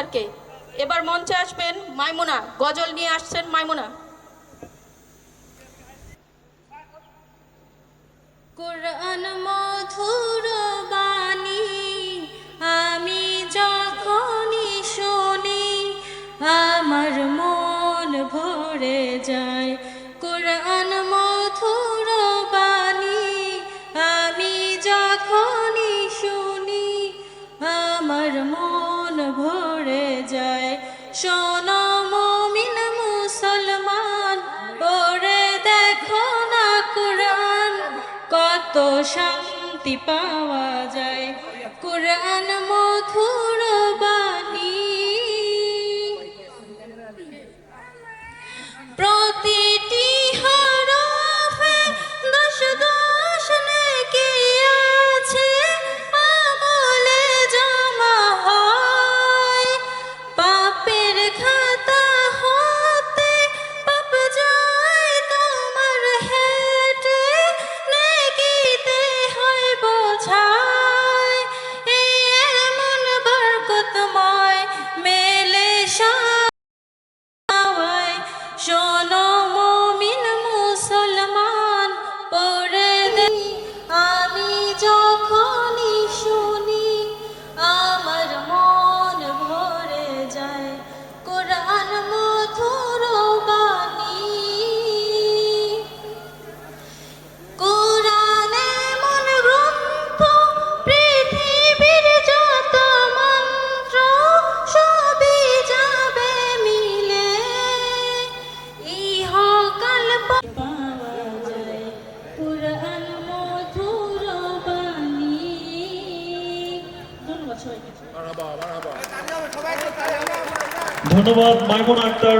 আমাদেরকে। এবার মঞ্চে আসবেন মাইমুনা, গজল নিয়ে আসছেন মাইমুনা। কুরআন মধুর বাণী আমি যখনই শুনি আমার মন ভরে যায়। কুরআন মধুর বাণী আমি যখনই শুনি আমার মন ভরে যায়। শোনো মুমিন মুসলমান, পড়ে দেখো না কুরআন, কত শান্তি পাওয়া যায়। কুরআন মধুর বাণী প্রতিটি হরফে দশ দশ নেকি আছে, আমলে জমা হয়। পাপের খাতা হতে পাপ যায় তোমার হেঁটে, নেকিতে হয় বোঝায়। এমন বরকতময় মেলে সওয়ায়। শোনো মুমিন মুসলমান, পড়ে দে আমি যখনই শুনি আমার মন ভরে যায়। কুরআন মধুর বাণী কুরআন এমন গ্রন্থ, পৃথিবীর যত মন্ত্র সবই যাবে মিলে, ইহকাল পাওয়া যায়। কুরআন মধুর বাণী। ধন্যবাদ সবাইকে। ধন্যবাদ মাইমুনা আক্তার।